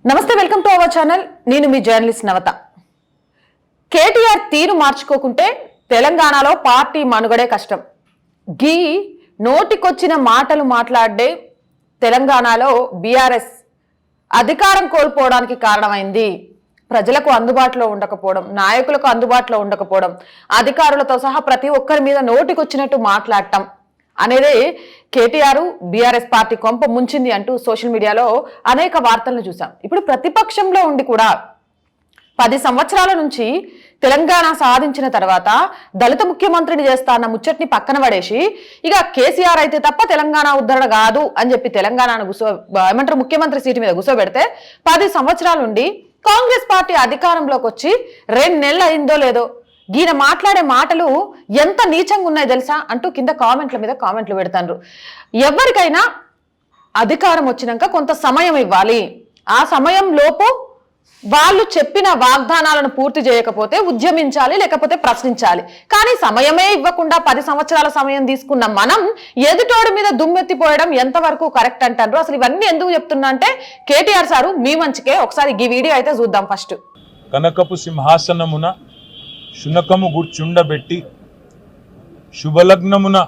నమస్తే, welcome to our channel. నేను మీ journalist నవత. కేటీఆర్ తీరు మార్చుకోకుంటే తెలంగాణలో పార్టీ మనుగడే కష్టం. గీ నోటికొచ్చిన మాటలు మాట్లాడే తెలంగాణలో బీఆర్ఎస్ అధికారం కోల్పోవడానికి కారణమైంది. ప్రజలకు అందుబాటులో ఉండకపోవడం, నాయకులకు అందుబాటులో ఉండకపోవడం, అధికారులతో సహా ప్రతి ఒక్కరి మీద నోటికొచ్చినట్టు మాట్లాడటం అనేది కేటీఆర్ బీఆర్ఎస్ పార్టీ కొంప ముంచింది అంటూ సోషల్ మీడియాలో అనేక వార్తలను చూసాం. ఇప్పుడు ప్రతిపక్షంలో ఉండి కూడా 10 సంవత్సరాల నుంచి తెలంగాణ సాధించిన తర్వాత దళిత ముఖ్యమంత్రిని చేస్తా అన్న ముచ్చట్ని పక్కన పడేసి ఇక కేసీఆర్ అయితే తప్ప తెలంగాణ ఉద్ధరణ కాదు అని చెప్పి తెలంగాణను ఏమంటారు ముఖ్యమంత్రి సీటు మీద కూర్చోబెడితే 10 సంవత్సరాల నుండి కాంగ్రెస్ పార్టీ అధికారంలోకి వచ్చి 2 నెలలు అయిందో లేదో ఈయన మాట్లాడే మాటలు ఎంత నీచంగా ఉన్నాయో తెలుసా అంటూ కింద కామెంట్ల మీద కామెంట్లు పెడతారు. ఎవరికైనా అధికారం వచ్చినాక కొంత సమయం ఇవ్వాలి. ఆ సమయం లోపు వాళ్ళు చెప్పిన వాగ్దానాలను పూర్తి చేయకపోతే ఉద్యమించాలి, లేకపోతే ప్రశ్నించాలి. కానీ సమయమే ఇవ్వకుండా 10 సంవత్సరాల సమయం తీసుకున్న మనం ఎదుటోడి మీద దుమ్మెత్తిపోయడం ఎంతవరకు కరెక్ట్ అంటారు? అసలు ఇవన్నీ ఎందుకు చెప్తున్నా అంటే కేటీఆర్ సారు మీ మంచికే. ఒకసారి ఈ వీడియో అయితే చూద్దాం. ఫస్ట్, కనకపు సింహాసనమున శునకము గుర్చుండబెట్టి శుభలగ్నమున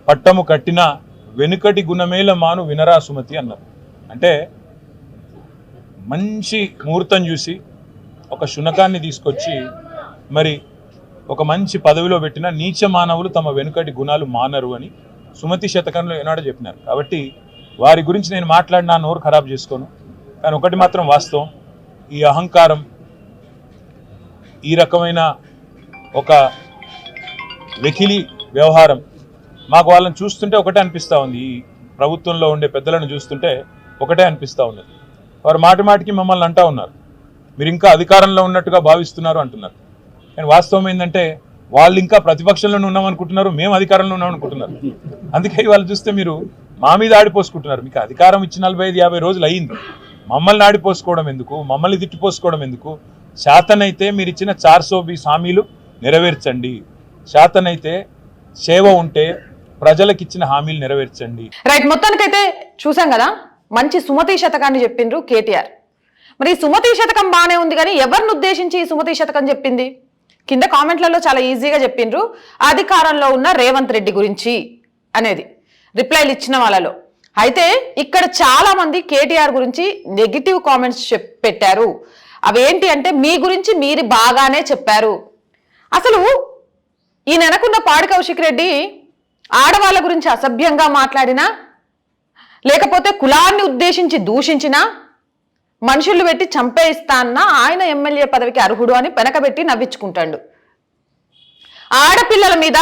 పట్టము కట్టిన వెనుకటి గుణమేల మాను వినరా సుమతి అన్నారు. అంటే మంచి ముహూర్తం చూసి ఒక శునకాన్ని తీసుకొచ్చి మరి ఒక మంచి పదవిలో పెట్టిన నీచ మానవులు తమ వెనుకటి గుణాలు మానరు అని సుమతి శతకంలో ఏనాడో చెప్పినారు. కాబట్టి వారి గురించి నేను మాట్లాడినా నోరు ఖరాబ్ చేసుకోను. కానీ ఒకటి మాత్రం వాస్తవం, ఈ అహంకారం, ఈ రకమైన ఒక వెకిలి వ్యవహారం మాకు వాళ్ళని చూస్తుంటే ఒకటే అనిపిస్తూ ఉంది. ఈ ప్రభుత్వంలో ఉండే పెద్దలను చూస్తుంటే ఒకటే అనిపిస్తూ ఉన్నది. వారు మాటి మాటికి మమ్మల్ని అంటూ ఉన్నారు, మీరు ఇంకా అధికారంలో ఉన్నట్టుగా భావిస్తున్నారు అంటున్నారు. కానీ వాస్తవం ఏంటంటే వాళ్ళు ఇంకా ప్రతిపక్షంలోనే ఉన్నామనుకుంటున్నారు, మేము అధికారంలో ఉన్నామనుకుంటున్నారు. అందుకే వాళ్ళు చూస్తే మీరు మా మీద ఆడిపోసుకుంటున్నారు. మీకు అధికారం ఇచ్చి 45-50 రోజులు అయ్యింది. మమ్మల్ని ఆడిపోసుకోవడం ఎందుకు, మమ్మల్ని తిట్టిపోసుకోవడం ఎందుకు? శాతనైతే మీరు ఇచ్చిన 420 హామీలు నెరవేర్చండి. శాతనైతే సేవ ఉంటే ప్రజలకు ఇచ్చిన హామీలు నెరవేర్చండి. రైట్, మొత్తానికైతే చూసాం కదా, మంచి సుమతి శతకాన్ని చెప్పిండ్రు కేటీఆర్. మరి ఈ సుమతి శతకం బాగానే ఉంది, కానీ ఎవరిని ఉద్దేశించి ఈ సుమతి శతకం చెప్పింది? కింద కామెంట్లలో చాలా ఈజీగా చెప్పిండ్రు, అధికారంలో ఉన్న రేవంత్ రెడ్డి గురించి అనేది రిప్లైలు ఇచ్చిన వాళ్ళలో. అయితే ఇక్కడ చాలా మంది కేటీఆర్ గురించి నెగిటివ్ కామెంట్స్ పెట్టారు. అవేంటి అంటే మీ గురించి మీరు బాగానే చెప్పారు. అసలు ఈ నెనకున్న పాడి కౌశిక్ రెడ్డి ఆడవాళ్ళ గురించి అసభ్యంగా మాట్లాడినా, లేకపోతే కులాన్ని ఉద్దేశించి దూషించినా, మనుషులు పెట్టి చంపేయిస్తా అన్నా ఆయన ఎమ్మెల్యే పదవికి అర్హుడు అని వెనకబెట్టి నవ్వించుకుంటాడు. ఆడపిల్లల మీద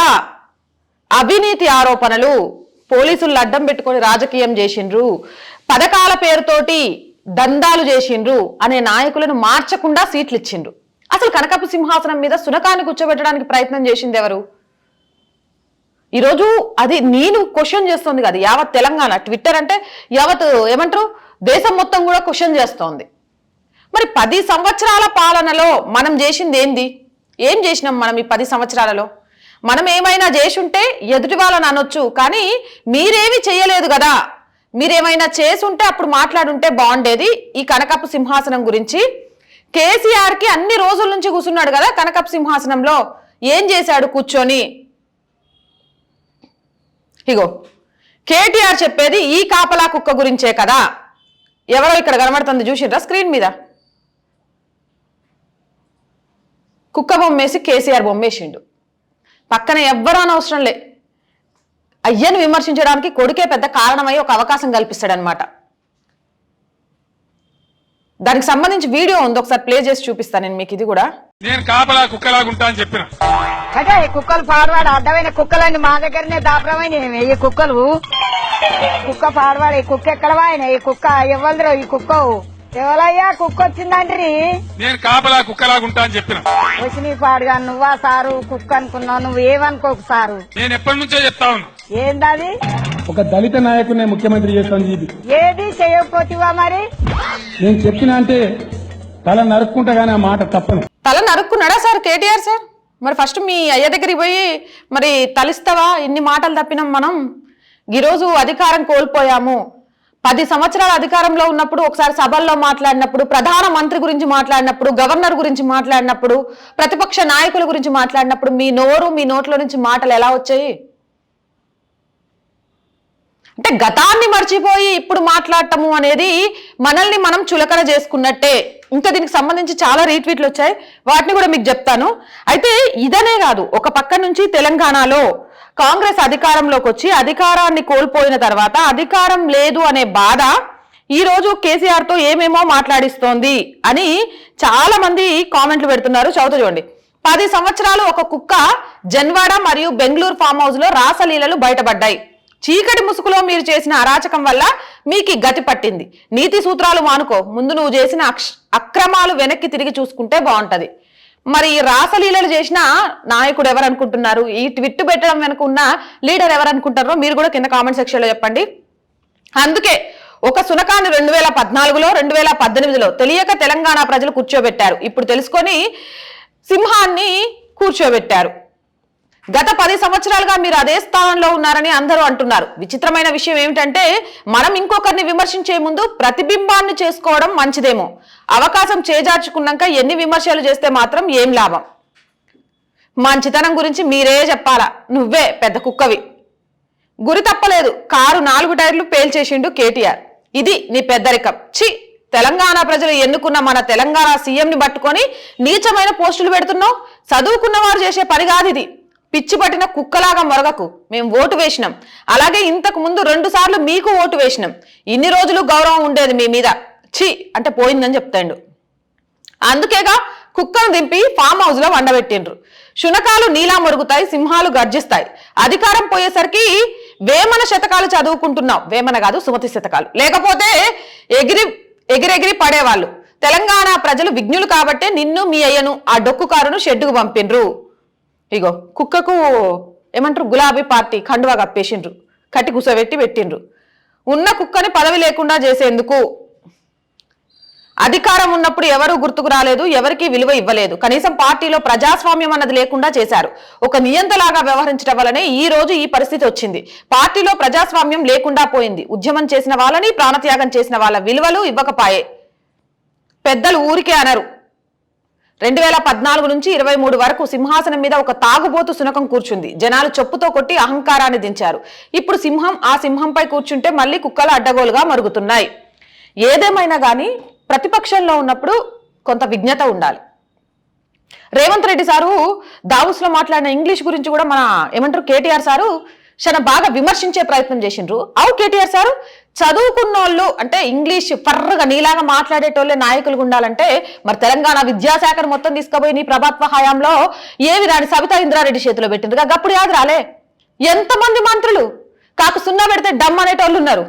అవినీతి ఆరోపణలు, పోలీసులు అడ్డం పెట్టుకొని రాజకీయం చేసిండ్రు, పథకాల పేరుతోటి దందాలు చేసిండ్రు అనే నాయకులను మార్చకుండా సీట్లు ఇచ్చిండ్రు. అసలు కనకపు సింహాసనం మీద సునకాన్ని కూర్చోబెట్టడానికి ప్రయత్నం చేసింది ఎవరు? ఈరోజు అది నేను క్వశ్చన్ చేస్తుంది కదా యావత్ తెలంగాణ. ట్విట్టర్ అంటే యావత్ ఏమంటారు దేశం మొత్తం కూడా క్వశ్చన్ చేస్తోంది. మరి 10 సంవత్సరాల పాలనలో మనం చేసింది ఏంది? ఏం చేసినాం మనం ఈ 10 సంవత్సరాలలో? మనం ఏమైనా చేసుంటే ఎదుటి వాళ్ళని అనొచ్చు, కానీ మీరేమి చేయలేదు కదా. మీరేమైనా చేసుంటే అప్పుడు మాట్లాడుంటే బాగుండేది. ఈ కనకపు సింహాసనం గురించి కేసీఆర్కి అన్ని రోజుల నుంచి కూర్చున్నాడు కదా కనకపు సింహాసనంలో, ఏం చేశాడు కూర్చొని? ఇగో కేటీఆర్ చెప్పేది ఈ కాపలా కుక్క గురించే కదా. ఎవరో ఇక్కడ కనబడుతుంది చూసిండ్రా స్క్రీన్ మీద? కుక్క బొమ్మేసి కేసీఆర్ బొమ్మేసిండు. పక్కన ఎవ్వరూ అనవసరం లే. అయ్యను విమర్శించడానికి కొడుకే పెద్ద కారణమై ఒక అవకాశం కల్పిస్తాడనమాట. దానికి సంబంధించి వీడియో ఉంది, ఒకసారి ప్లే చేసి చూపిస్తాను నేను మీకు. ఇది కూడా నేను కాపలా కుక్కలాగుంటా అని చెప్పిన అంటే కుక్కలు పాడవాడు అడ్డమైన కుక్కలన్నీ మా దగ్గరనే దాపరమైన ఈ కుక్కలు. కుక్క పాడవాడు, ఈ కుక్క ఎక్కడవా ఆయన? ఈ కుక్క ఎవరిదో? ఈ కుక్క ఎవరయ్యా? కుక్క వచ్చిందంటే నేను కాపలా కుక్కలాగుంటా అని చెప్పిన. వచ్చి నీ పాడుగా నువ్వా సారు కుక్క అనుకున్నావు? నువ్వు ఏమనుకోకు సారు. నేను ఎప్పటి నుంచో చెప్తా ఉన్నా. ఏందది? ఒక దళిత నాయకుడిని ముఖ్యమంత్రి చేస్తాను ఇది. ఏది చేయకపోతివా? మరి నేను చెప్పిన అంటే తల నరుక్కుంటా గానీ ఆ మాట తప్పను. తల నరుక్కున్నాడా సార్ కేటీఆర్ సార్? మరి ఫస్ట్ మీ అయ్య దగ్గరికి పోయి మరి తలిస్తావా? ఇన్ని మాటలు తప్పినాం మనం, ఈరోజు అధికారం కోల్పోయాము, 10 సంవత్సరాల అధికారంలో ఉన్నప్పుడు ఒకసారి సభల్లో మాట్లాడినప్పుడు, ప్రధాన మంత్రి గురించి మాట్లాడినప్పుడు, గవర్నర్ గురించి మాట్లాడినప్పుడు, ప్రతిపక్ష నాయకుల గురించి మాట్లాడినప్పుడు మీ నోట్లో నుంచి మాటలు ఎలా వచ్చాయి? అంటే గతాన్ని మర్చిపోయి ఇప్పుడు మాట్లాడటము అనేది మనల్ని మనం చులకన చేసుకున్నట్టే. ఇంకా దీనికి సంబంధించి చాలా రీట్వీట్లు వచ్చాయి, వాటిని కూడా మీకు చెప్తాను. అయితే ఇదనే కాదు, ఒక పక్క నుంచి తెలంగాణలో కాంగ్రెస్ అధికారంలోకి వచ్చి అధికారాన్ని కోల్పోయిన తర్వాత అధికారం లేదు అనే బాధ ఈ రోజు కేసీఆర్ తో ఏమేమో మాట్లాడిస్తోంది అని చాలా మంది కామెంట్లు పెడుతున్నారు. చదువుతూ చూడండి. 10 సంవత్సరాలు ఒక కుక్క జన్వాడ మరియు బెంగళూరు ఫామ్ హౌస్ లో రాసలీలలు బయటపడ్డాయి. చీకటి ముసుగులో మీరు చేసిన అరాచకం వల్ల మీకు గతి పట్టింది. నీతి సూత్రాలు మానుకో, ముందు నువ్వు చేసిన అక్రమాలు వెనక్కి తిరిగి చూసుకుంటే బాగుంటది. మరి ఈ రాసలీలలు చేసిన నాయకుడు ఎవరు అనుకుంటున్నారు? ఈ ట్విట్ పెట్టడం వెనుక ఉన్న లీడర్ ఎవరు అనుకుంటారో మీరు కూడా కింద కామెంట్ సెక్షన్ లో చెప్పండి. అందుకే ఒక శునకాన్ని 2014లో 2018లో తెలియక తెలంగాణ ప్రజలు కూర్చోబెట్టారు. ఇప్పుడు తెలుసుకొని సింహాన్ని కూర్చోబెట్టారు. గత 10 సంవత్సరాలుగా మీరు అదే స్థానంలో ఉన్నారని అందరూ అంటున్నారు. విచిత్రమైన విషయం ఏమిటంటే మనం ఇంకొకరిని విమర్శించే ముందు ప్రతిబింబాన్ని చేసుకోవడం మంచిదేమో. అవకాశం చేజార్చుకున్నాక ఎన్ని విమర్శలు చేస్తే మాత్రం ఏం లాభం? మంచితనం గురించి మీరే చెప్పాలా, నువ్వే పెద్ద కుక్కవి. గురి తప్పలేదు, కారు 4 టైర్లు పేల్చేసిండు కేటీఆర్. ఇది నీ పెద్దరికం. చి, తెలంగాణ ప్రజలు ఎన్నుకున్న మన తెలంగాణ సీఎంని పట్టుకొని నీచమైన పోస్టులు పెడుతున్నావు. చదువుకున్న వారు చేసే పని కాదు ఇది. పిచ్చి పట్టిన కుక్కలాగా మొరగకు. మేము ఓటు వేసినాం, అలాగే ఇంతకు ముందు 2 సార్లు మీకు ఓటు వేసినాం. ఇన్ని రోజులు గౌరవం ఉండేది మీ మీద. చి అంటే పోయిందని చెప్తాడు. అందుకేగా కుక్కను దింపి ఫామ్ హౌస్ లో వండబెట్టిండ్రు. శునకాలు నీలా మొరుగుతాయి, సింహాలు గర్జిస్తాయి. అధికారం పోయేసరికి వేమన శతకాలు చదువుకుంటున్నావు. వేమన కాదు, సుమతి శతకాలు. లేకపోతే ఎగిరెగిరి పడేవాళ్ళు. తెలంగాణ ప్రజలు విజ్ఞులు కాబట్టే నిన్ను మీ అయ్యను ఆ డొక్కు కారును షెడ్డుకు పంపిండ్రు. ఇగో కుక్కకు ఏమంటారు, గులాబీ పార్టీ కండువా కప్పేసిండ్రు, కట్టి కూసోబెట్టి పెట్టిండ్రు. ఉన్న కుక్కని పదవి లేకుండా చేసేందుకు. అధికారం ఉన్నప్పుడు ఎవరు గుర్తుకు రాలేదు, ఎవరికి విలువ ఇవ్వలేదు. కనీసం పార్టీలో ప్రజాస్వామ్యం అన్నది లేకుండా చేశారు. ఒక నియంతలాగా వ్యవహరించడం వల్లనే ఈ రోజు ఈ పరిస్థితి వచ్చింది. పార్టీలో ప్రజాస్వామ్యం లేకుండా పోయింది. ఉద్యమం చేసిన వాళ్ళని, ప్రాణత్యాగం చేసిన వాళ్ళ విలువలు ఇవ్వకపాయే. పెద్దలు ఊరికే అనరు. 2014 నుంచి 23 వరకు సింహాసనం మీద ఒక తాగుబోతు శునకం కూర్చుంది. జనాలు చెప్పుతో కొట్టి అహంకారాన్ని దించారు. ఇప్పుడు ఆ సింహంపై కూర్చుంటే మళ్ళీ కుక్కలు అడ్డగోలుగా మరుగుతున్నాయి. ఏదేమైనా కానీ ప్రతిపక్షంలో ఉన్నప్పుడు కొంత విజ్ఞత ఉండాలి. రేవంత్ రెడ్డి సారు దావోస్ లో మాట్లాడిన ఇంగ్లీష్ గురించి కూడా మన ఏమంటారు కేటీఆర్ సారు చాలా బాగా విమర్శించే ప్రయత్నం చేసిండ్రు. కేటీఆర్ సారు చదువుకున్నోళ్ళు అంటే ఇంగ్లీష్ ఫర్రగా నీలాగా మాట్లాడేటోళ్ళే నాయకులు ఉండాలంటే మరి తెలంగాణ విద్యాశాఖను మొత్తం తీసుకుపోయి నీ ప్రభుత్వ హయాంలో ఏవి రాని సవితా ఇంద్రారెడ్డి చేతిలో పెట్టిండ్రుగా. గప్పుడు యాద రాలే? ఎంతమంది మంత్రులు కాకు సున్నా పెడితే డమ్ అనేటోళ్ళు ఉన్నారు.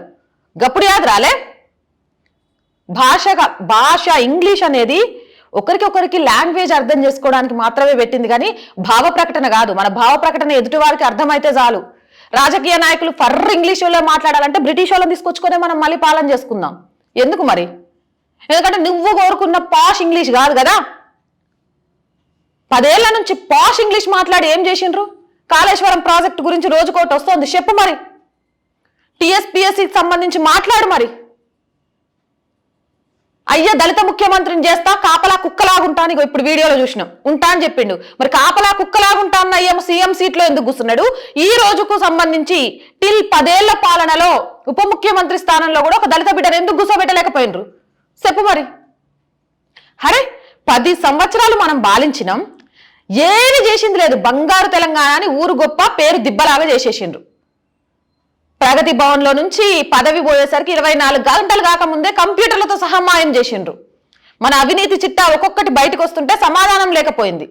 గప్పుడు యాద రాలే? భాష ఇంగ్లీష్ అనేది ఒకరికి లాంగ్వేజ్ అర్థం చేసుకోవడానికి మాత్రమే పెట్టింది, కానీ భావ ప్రకటన కాదు. మన భావ ప్రకటన ఎదుటి వారికి అర్థమైతే చాలు. రాజకీయ నాయకులు ఇంగ్లీష్ లో మాట్లాడాలంటే బ్రిటిష్ వాళ్ళని తీసుకొచ్చుకొని మనం మళ్ళీ పాలన చేసుకుందాం. ఎందుకు మరి? ఎందుకంటే నువ్వు కోరుకున్న పాష్ ఇంగ్లీష్ కాదు కదా. 10 ఏళ్ల నుంచి పాష్ ఇంగ్లీష్ మాట్లాడి ఏం చేసిండ్రు? కాళేశ్వరం ప్రాజెక్టు గురించి రోజుకోటి వస్తుంది, చెప్పు మరి. టీఎస్పీఎస్సీకి సంబంధించి మాట్లాడు మరి. అయ్యా దళిత ముఖ్యమంత్రిని చేస్తా, కాపలా కుక్కలాగుంటాను. ఇగో ఇప్పుడు వీడియోలో చూసినాం, ఉంటా అని చెప్పిండు. మరి కాపలా కుక్కలాగుంటా అన్న అయ్యేమో సీఎం సీట్లో ఎందుకు కూర్చున్నాడు? ఈ రోజుకు సంబంధించి 10 ఏళ్ల పాలనలో ఉప ముఖ్యమంత్రి స్థానంలో కూడా ఒక దళిత బిడ్డను ఎందుకు కూర్చోబెట్టలేకపోయినరు? చెప్పు మరి. అరే 10 సంవత్సరాలు మనం బాలించినాం, ఏమి చేసింది లేదు. బంగారు తెలంగాణ అని ఊరు గొప్ప పేరు దిబ్బలాగా చేసేసిండ్రు. ప్రగతి భవన్ లో నుంచి పదవి పోయేసరికి 24 గంటలు కాకముందే కంప్యూటర్లతో సహా మాయం చేసిండ్రు. మన అవినీతి చిట్టా ఒక్కొక్కటి బయటకు వస్తుంటే సమాధానం లేకపోయింది.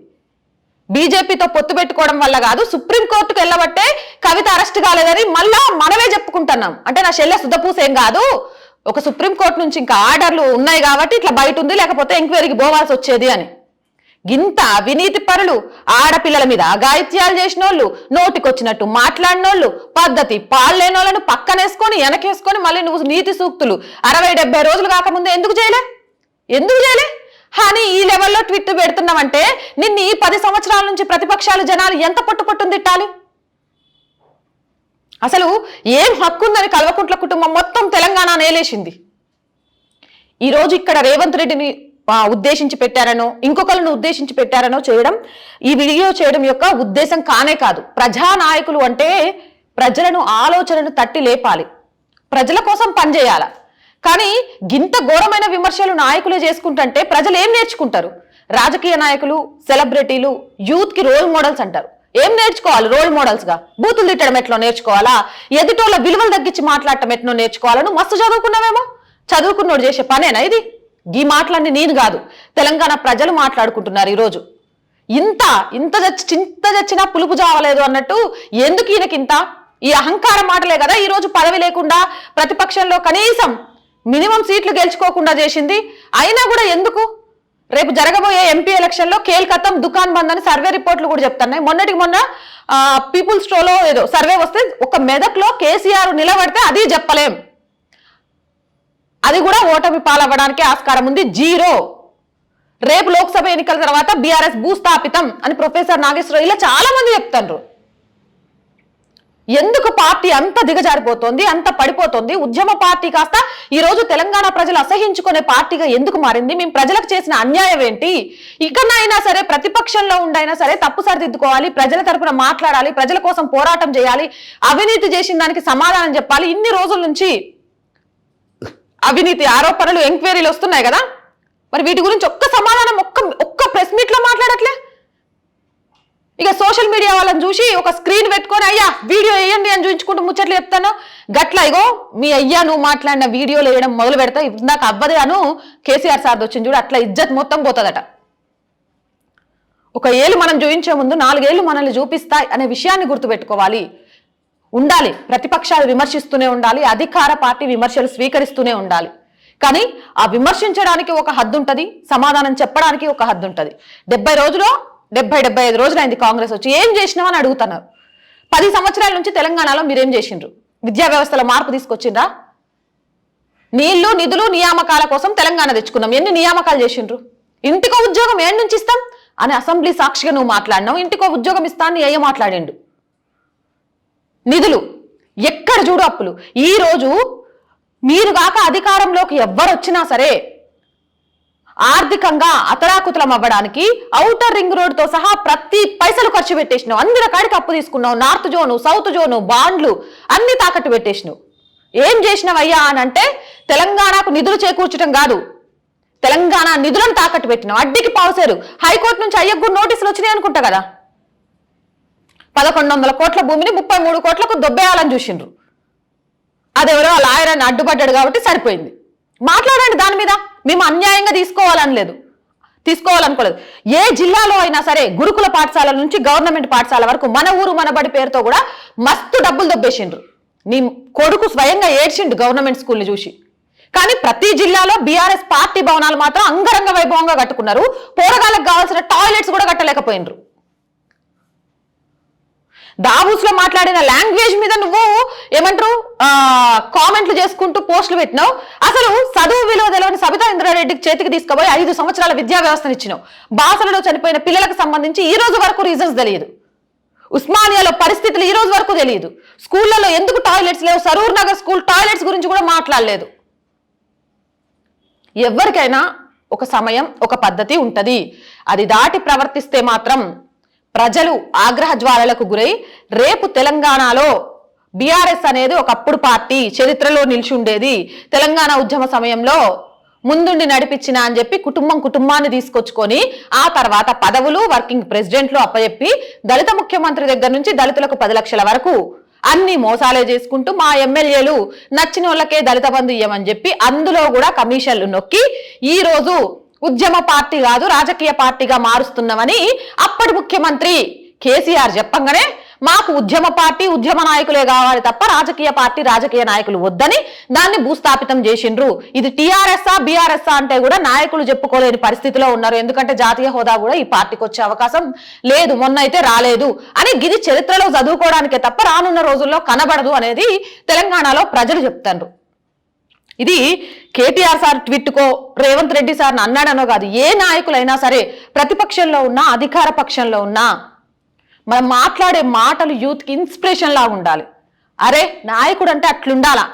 బీజేపీతో పొత్తు పెట్టుకోవడం వల్ల కాదు, సుప్రీంకోర్టుకు వెళ్ళబట్టే కవిత అరెస్ట్ కాలేదని మళ్ళా మనమే చెప్పుకుంటున్నాం. అంటే నా చెల్లె సుధపూసేం కాదు, ఒక సుప్రీంకోర్టు నుంచి ఇంకా ఆర్డర్లు ఉన్నాయి కాబట్టి ఇట్లా బయట ఉంది, లేకపోతే ఎంక్వైరీకి పోవాల్సి వచ్చేది అని. గింత అవినీతి పరులు, ఆడపిల్లల మీద అఘాయిత్యాలు చేసిన వాళ్ళు, నోటికొచ్చినట్టు మాట్లాడినోళ్ళు, పద్ధతి పాలేనోళ్ళను పక్కనేసుకొని వెనకేసుకొని మళ్ళీ నువ్వు నీతి సూక్తులు 60-70 రోజులు కాకముందే ఎందుకు చేయలే? అని ఈ లెవెల్లో ట్విట్ పెడుతున్నావంటే నిన్ను ఈ 10 సంవత్సరాల నుంచి ప్రతిపక్షాలు జనాలు ఎంత పట్టుపట్టుని తిట్టాలి? అసలు ఏం హక్కు ఉందని కల్వకుంట్ల కుటుంబం మొత్తం తెలంగాణ నేలేసింది. ఈరోజు ఇక్కడ రేవంత్ రెడ్డిని ఉద్దేశించి పెట్టారనో ఇంకొకరిని ఉద్దేశించి పెట్టారనో చేయడం, ఈ వీడియో చేయడం యొక్క ఉద్దేశం కానే కాదు. ప్రజానాయకులు అంటే ప్రజలను ఆలోచనను తట్టి లేపాలి, ప్రజల కోసం పనిచేయాలి. కానీ గింత ఘోరమైన విమర్శలు నాయకులే చేసుకుంటుంటే ప్రజలు ఏం నేర్చుకుంటారు? రాజకీయ నాయకులు, సెలబ్రిటీలు యూత్ కి రోల్ మోడల్స్ అంటారు. ఏం నేర్చుకోవాలి? రోల్ మోడల్స్ గా బూతులు తిట్టడం ఎట్లా నేర్చుకోవాలా, ఎదుటోళ్ళ విలువలు తగ్గించి మాట్లాడటం ఎట్లా నేర్చుకోవాలను మస్తు చదువుకున్నావేమో. చదువుకున్నోడు చేసే పనేనా ఇది? ఈ మాటలన్నీ నేను కాదు, తెలంగాణ ప్రజలు మాట్లాడుకుంటున్నారు ఈరోజు. ఇంత చచ్చినా పులుపు జావలేదు అన్నట్టు ఎందుకు ఈయనకింత? ఈ అహంకార మాటలే కదా ఈరోజు పదవి లేకుండా ప్రతిపక్షంలో కనీసం మినిమం సీట్లు గెలుచుకోకుండా చేసింది. అయినా కూడా ఎందుకు? రేపు జరగబోయే ఎంపీ ఎలక్షన్ లో కేల్కతం దుకాన్ బంద్ అని సర్వే రిపోర్ట్లు కూడా చెప్తున్నాయి. మొన్నటికి మొన్న పీపుల్స్ స్టోలో ఏదో సర్వే వస్తే ఒక మెదక్లో కేసీఆర్ నిలబడితే అది చెప్పలేం, అది కూడా ఓటమి పాలవ్వడానికి ఆస్కారం ఉంది. 0. రేపు లోక్సభ ఎన్నికల తర్వాత బీఆర్ఎస్ భూస్థాపితం అని ప్రొఫెసర్ నాగేశ్వరరావు ఇలా చాలా మంది చెప్తారు. ఎందుకు పార్టీ అంత దిగజారిపోతోంది, అంత పడిపోతుంది? ఉద్యమ పార్టీ కాస్త ఈ రోజు తెలంగాణ ప్రజలు అసహించుకునే పార్టీగా ఎందుకు మారింది? మేము ప్రజలకు చేసిన అన్యాయం ఏంటి? ఇకనైనా సరే ప్రతిపక్షంలో ఉండైనా సరే తప్పు సరిదిద్దుకోవాలి, ప్రజల తరపున మాట్లాడాలి, ప్రజల కోసం పోరాటం చేయాలి, అవినీతి చేసిన దానికి సమాధానం చెప్పాలి. ఇన్ని రోజుల నుంచి అవినీతి ఆరోపణలు, ఎంక్వైరీలు వస్తున్నాయి కదా, మరి వీటి గురించి ఒక్క సమాధానం ఒక్క ప్రెస్ మీట్ లో మాట్లాడట్లే. ఇక సోషల్ మీడియా వాళ్ళని చూసి ఒక స్క్రీన్ పెట్టుకొని అయ్యా వీడియో వేయండి అని చూపించుకుంటూ ముచ్చట్లు చెప్తాను. గట్లా ఇగో మీ అయ్యా నువ్వు మాట్లాడిన వీడియోలు వేయడం మొదలు పెడతా, నాకు అవ్వదే అను కేసీఆర్ సార్ వచ్చింది చూడు, అట్లా ఇజ్జత్ మొత్తం పోతుందట. ఒక ఏళ్ళు మనం చూపించే ముందు 4 ఏళ్ళు మనల్ని చూపిస్తాయి అనే విషయాన్ని గుర్తుపెట్టుకోవాలి. ఉండాలి, ప్రతిపక్షాలు విమర్శిస్తూనే ఉండాలి, అధికార పార్టీ విమర్శలు స్వీకరిస్తూనే ఉండాలి. కానీ ఆ విమర్శించడానికి ఒక హద్దు ఉంటుంది, సమాధానం చెప్పడానికి ఒక హద్దు ఉంటుంది. 75 రోజులు అయింది కాంగ్రెస్ వచ్చి, ఏం చేసినామని అడుగుతున్నారు. 10 సంవత్సరాల నుంచి తెలంగాణలో మీరేం చేసిండ్రు? విద్యా వ్యవస్థలో మార్పు తీసుకొచ్చిండ్రా? నీళ్లు, నిధులు, నియామకాల కోసం తెలంగాణ తెచ్చుకున్నాం. ఎన్ని నియామకాలు చేసిండ్రు? ఇంటికో ఉద్యోగం ఏం నుంచి ఇస్తాం అని అసెంబ్లీ సాక్షిగా నువ్వు మాట్లాడినావు. ఇంటికో ఉద్యోగం ఇస్తాను ఏ మాట్లాడిండు? నిధులు ఎక్కడ చూడు అప్పులు. ఈ రోజు మీరు కాక అధికారంలోకి ఎవ్వరు వచ్చినా సరే ఆర్థికంగా అతరాకుతలం అవ్వడానికి ఔటర్ రింగ్ రోడ్ తో సహా ప్రతి పైసలు ఖర్చు పెట్టేసినావు. అందరి కాడికి అప్పు తీసుకున్నావు. నార్త్ జోను, సౌత్ జోను, బాండ్లు అన్ని తాకట్టు పెట్టేసినావు. ఏం చేసినావయ్యా అని అంటే తెలంగాణకు నిధులు చేకూర్చడం కాదు, తెలంగాణ నిధులను తాకట్టు పెట్టినావు. అడ్డికి పావుసేరు. హైకోర్టు నుంచి అయ్యకు నోటీసులు వచ్చినాయి అనుకుంటా కదా. 1100 కోట్ల భూమిని 33 కోట్లకు దొబ్బేయాలని చూసిండ్రు. అదెవరో లాయర్ అని అడ్డుపడ్డాడు కాబట్టి సరిపోయింది. మాట్లాడండి దాని మీద. మేము అన్యాయంగా తీసుకోవాలనుకోలేదు. ఏ జిల్లాలో అయినా సరే గురుకుల పాఠశాల నుంచి గవర్నమెంట్ పాఠశాల వరకు మన ఊరు మన బడి పేరుతో కూడా మస్తు డబ్బులు దొబ్బేసిండ్రు. నీ కొడుకు స్వయంగా ఏడ్చిండు గవర్నమెంట్ స్కూల్ని చూసి. కానీ ప్రతి జిల్లాలో బీఆర్ఎస్ పార్టీ భవనాలు మాత్రం అంగరంగ వైభవంగా కట్టుకున్నారు. పోరగాళ్ళకు కావాల్సిన టాయిలెట్స్ కూడా కట్టలేకపోయినరు. దావూస్ లో మాట్లాడిన లాంగ్వేజ్ మీద నువ్వు ఏమంటారు కామెంట్లు చేసుకుంటూ పోస్టులు పెట్టినావు. అసలు చదువు విలువ తెలియని సబితా ఇంద్రారెడ్డికి చేతికి తీసుకుపోయి 5 సంవత్సరాల విద్యా వ్యవస్థను ఇచ్చినావు. బాసలలో చనిపోయిన పిల్లలకు సంబంధించి ఈ రోజు వరకు రీజన్స్ తెలియదు. ఉస్మానియాలో పరిస్థితులు ఈ రోజు వరకు తెలియదు. స్కూళ్లలో ఎందుకు టాయిలెట్స్ లేవు? సరూర్ నగర్ స్కూల్ టాయిలెట్స్ గురించి కూడా మాట్లాడలేదు. ఎవరికైనా ఒక సమయం, ఒక పద్ధతి ఉంటది. అది దాటి ప్రవర్తిస్తే మాత్రం ప్రజలు ఆగ్రహ జ్వాలలకు గురై రేపు తెలంగాణలో బీఆర్ఎస్ అనేది ఒకప్పుడు పార్టీ చరిత్రలో నిలిచి ఉండేది. తెలంగాణ ఉద్యమ సమయంలో ముందుండి నడిపించిన అని చెప్పి కుటుంబాన్ని తీసుకొచ్చుకొని ఆ తర్వాత పదవులు వర్కింగ్ ప్రెసిడెంట్లు అప్పచెప్పి దళిత ముఖ్యమంత్రి దగ్గర నుంచి దళితులకు 10 లక్షల వరకు అన్ని మోసాలే చేసుకుంటూ మా ఎమ్మెల్యేలు నచ్చిన వాళ్ళకే దళిత బంధు ఇయ్యమని చెప్పి అందులో కూడా కమిషన్లు నొక్కి ఈ రోజు ఉద్యమ పార్టీ కాదు రాజకీయ పార్టీగా మారుస్తున్నామని అప్పటి ముఖ్యమంత్రి కేసీఆర్ చెప్పంగానే మాకు ఉద్యమ పార్టీ ఉద్యమ నాయకులే కావాలి తప్ప రాజకీయ పార్టీ రాజకీయ నాయకులు వద్దని దాన్ని భూస్థాపితం చేసిండ్రు. ఇది టీఆర్ఎస్ఆ బీఆర్ఎస్ఆ అంటే కూడా నాయకులు చెప్పుకోలేని పరిస్థితిలో ఉన్నారు. ఎందుకంటే జాతీయ హోదా కూడా ఈ పార్టీకి వచ్చే అవకాశం లేదు, మొన్న అయితే రాలేదు అని గిది చరిత్రలో చదువుకోవడానికే తప్ప రానున్న రోజుల్లో కనబడదు అనేది తెలంగాణలో ప్రజలు చెప్తారు. ఇది కేటీఆర్ సార్ ట్విట్కో రేవంత్ రెడ్డి సార్ అన్నాడనో కాదు, ఏ నాయకులైనా సరే ప్రతిపక్షంలో ఉన్నా అధికార పక్షంలో ఉన్నా మనం మాట్లాడే మాటలు యూత్కి ఇన్స్పిరేషన్ లాగా ఉండాలి. అరే నాయకుడు అంటే అట్లుండాలా,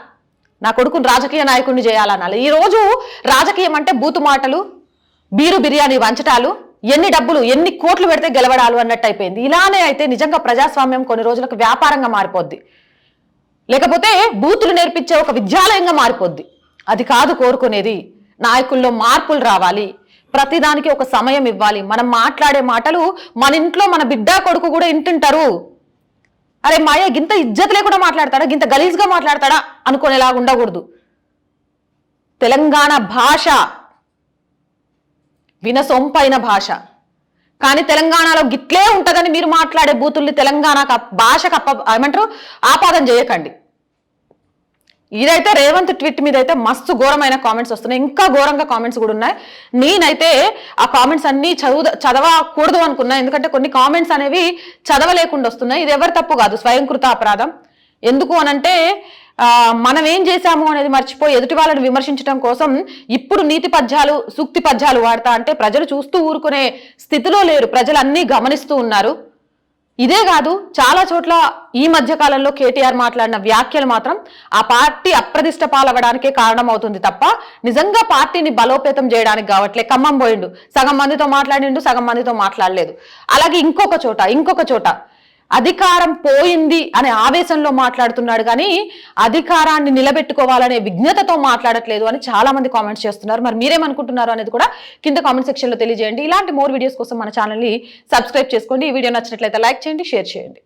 నా కొడుకుని రాజకీయ నాయకుడిని చేయాలనాలి. ఈరోజు రాజకీయం అంటే బూతు మాటలు, బీరు బిర్యానీ వంచటాలు, ఎన్ని డబ్బులు ఎన్ని కోట్లు పెడితే గెలవడాలు అన్నట్టు అయిపోయింది. ఇలానే అయితే నిజంగా ప్రజాస్వామ్యం కొన్ని రోజులకు వ్యాపారంగా మారిపోద్ది, లేకపోతే బూతులు నేర్పించే ఒక విద్యాలయంగా మారిపోద్ది. అది కాదు కోరుకునేది. నాయకుల్లో మార్పులు రావాలి, ప్రతిదానికి ఒక సమయం ఇవ్వాలి. మనం మాట్లాడే మాటలు మన ఇంట్లో మన బిడ్డ కొడుకు కూడా ఇంటుంటారు. అరే మాయ గింత ఇజ్జత్ లేకుండా మాట్లాడతాడా, గింత గలీజ్గా మాట్లాడతాడా అనుకునేలాగా ఉండకూడదు. తెలంగాణ భాష వినసొంపైన భాష, కానీ తెలంగాణలో గిట్లే ఉంటుందని మీరు మాట్లాడే బూతుల్ని తెలంగాణ భాషకు ఏమంటారు ఆపాదన చేయకండి. ఇదైతే రేవంత్ ట్వీట్ మీద అయితే మస్తు ఘోరమైన కామెంట్స్ వస్తున్నాయి, ఇంకా ఘోరంగా కామెంట్స్ కూడా ఉన్నాయి. నేనైతే ఆ కామెంట్స్ అన్ని చదవకూడదు అనుకున్నా, ఎందుకంటే కొన్ని కామెంట్స్ అనేవి చదవలేకుండా వస్తున్నాయి. ఇది ఎవరి తప్పు కాదు, స్వయంకృత అపరాధం. ఎందుకు అనంటే మనం ఏం చేశాము అనేది మర్చిపోయి ఎదుటి వాళ్ళని విమర్శించడం కోసం ఇప్పుడు నీతి పద్యాలు సూక్తి పద్యాలు వాడతా అంటే ప్రజలు చూస్తూ ఊరుకునే స్థితిలో లేరు, ప్రజలు అన్నీ గమనిస్తూ ఉన్నారు. ఇదే కాదు, చాలా చోట్ల ఈ మధ్య కాలంలో కేటీఆర్ మాట్లాడిన వ్యాఖ్యలు మాత్రం ఆ పార్టీ అప్రదిష్ట పాలవడానికే కారణం అవుతుంది తప్ప నిజంగా పార్టీని బలోపేతం చేయడానికి కావట్లే. ఖమ్మం పోయిండు, సగం మందితో మాట్లాడిండు, సగం మందితో మాట్లాడలేదు. అలాగే ఇంకొక చోట అధికారం పోయింది అనే ఆవేశంలో మాట్లాడుతున్నాడు, కానీ అధికారాన్ని నిలబెట్టుకోవాలనే విజ్ఞతతో మాట్లాడట్లేదు అని చాలా మంది కామెంట్స్ చేస్తున్నారు. మరి మీరేమనుకుంటున్నారు అనేది కూడా కింద కామెంట్ సెక్షన్ లో తెలియజేయండి. ఇలాంటి మోర్ వీడియోస్ కోసం మన ఛానల్ ని సబ్స్క్రైబ్ చేసుకోండి. ఈ వీడియో నచ్చినట్లయితే లైక్ చేయండి, షేర్ చేయండి.